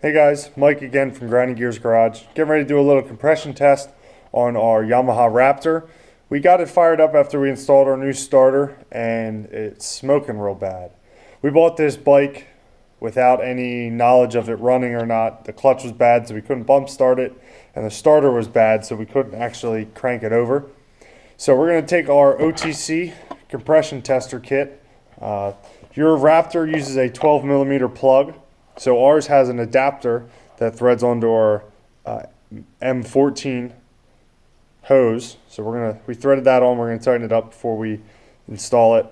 Hey guys, Mike again from Grinding Gears Garage. Getting ready to do a little compression test on our Yamaha Raptor. We got it fired up after we installed our new starter and it's smoking real bad. We bought this bike without any knowledge of it running or not. The clutch was bad so we couldn't bump start it, and the starter was bad so we couldn't actually crank it over. So we're going to take our OTC compression tester kit. Your Raptor uses a 12mm plug. So ours has an adapter that threads onto our M14 hose. So we threaded that on. We're gonna tighten it up before we install it.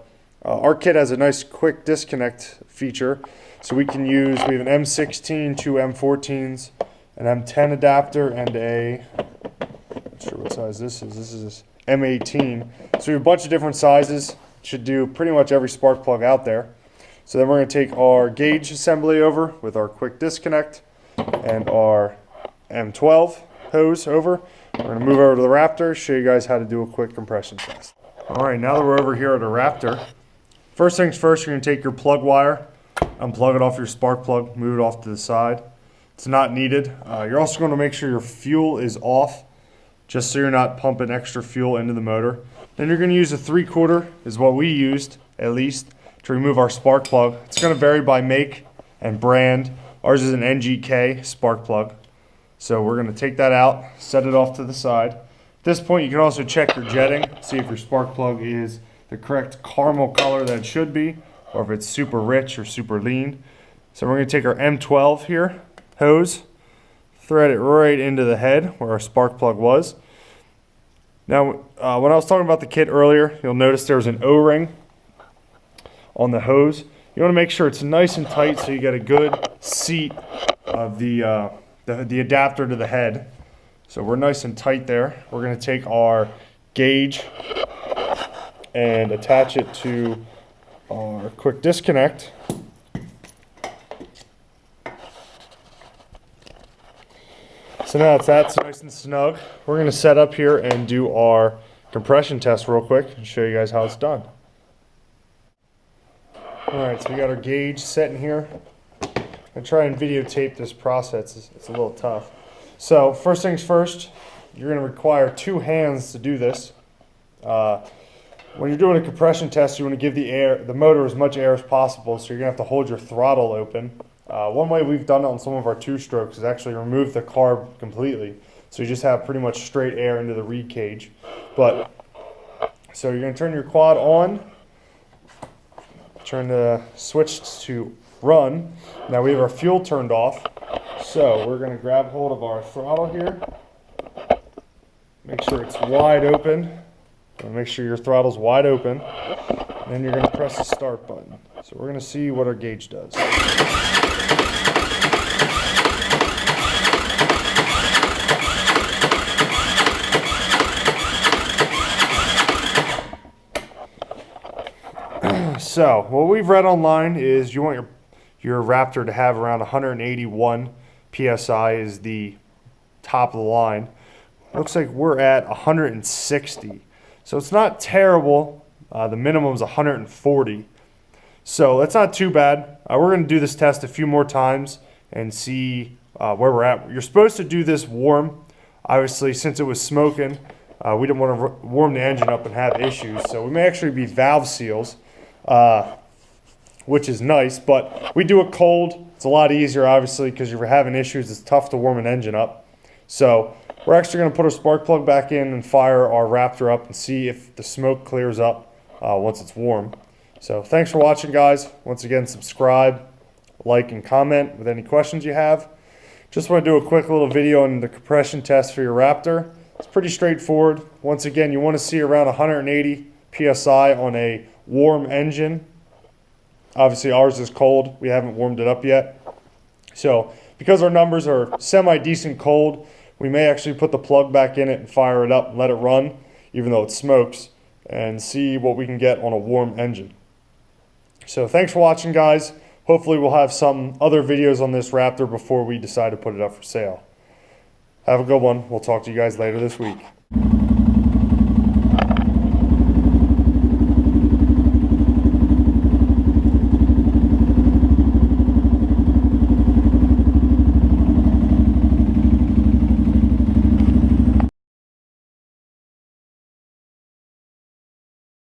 Our kit has a nice quick disconnect feature, so we have an M16, two M14s, an M10 adapter, and a, not sure what size this is. This is M18. So we have a bunch of different sizes. Should do pretty much every spark plug out there. So then we're going to take our gauge assembly over with our quick disconnect and our M12 hose over. We're going to move over to the Raptor, show you guys how to do a quick compression test. Alright, now that we're over here at the Raptor, first things first, you're going to take your plug wire, unplug it off your spark plug, move it off to the side. It's not needed. You're also going to make sure your fuel is off, just so you're not pumping extra fuel into the motor. Then you're going to use a 3/4, is what we used at least, to remove our spark plug. It's going to vary by make and brand. Ours is an NGK spark plug. So we're going to take that out, set it off to the side. At this point you can also check your jetting, see if your spark plug is the correct caramel color that it should be, or if it's super rich or super lean. So we're going to take our M12 here, hose, thread it right into the head where our spark plug was. Now when I was talking about the kit earlier, you'll notice there's an O-ring on the hose. You want to make sure it's nice and tight so you get a good seat of the adapter to the head. So we're nice and tight there. We're going to take our gauge and attach it to our quick disconnect. So now that's nice and snug. We're going to set up here and do our compression test real quick and show you guys how it's done. Alright, so we got our gauge set in here. I try and videotape this process. It's a little tough. So first things first, you're going to require 2 hands to do this. When you're doing a compression test, you want to give the motor as much air as possible, so you're going to have to hold your throttle open. One way we've done it on some of our 2-strokes is actually remove the carb completely, so you just have pretty much straight air into the reed cage. So you're going to turn your quad on. Turn the switch to run. Now we have our fuel turned off, so we're going to grab hold of our throttle here. Make sure it's wide open. Make sure your throttle's wide open. And then you're going to press the start button. So we're going to see what our gauge does. So what we've read online is you want your Raptor to have around 181 PSI is the top of the line. Looks like we're at 160. So it's not terrible. The minimum is 140. So that's not too bad. We're going to do this test a few more times and see where we're at. You're supposed to do this warm. Obviously, since it was smoking, we didn't want to warm the engine up and have issues. So we may actually be valve seals. Which is nice, but we do it cold. It's a lot easier, obviously, because if you're having issues, it's tough to warm an engine up. So we're actually going to put our spark plug back in and fire our Raptor up and see if the smoke clears up once it's warm. So thanks for watching, guys. Once again, subscribe, like, and comment with any questions you have. Just want to do a quick little video on the compression test for your Raptor. It's pretty straightforward. Once again, you want to see around 180 PSI on a warm engine. Obviously ours is cold. We haven't warmed it up yet. So because our numbers are semi-decent cold, we may actually put the plug back in it and fire it up and let it run, even though it smokes, and see what we can get on a warm engine. So thanks for watching, guys. Hopefully we'll have some other videos on this Raptor before we decide to put it up for sale. Have a good one. We'll talk to you guys later this week.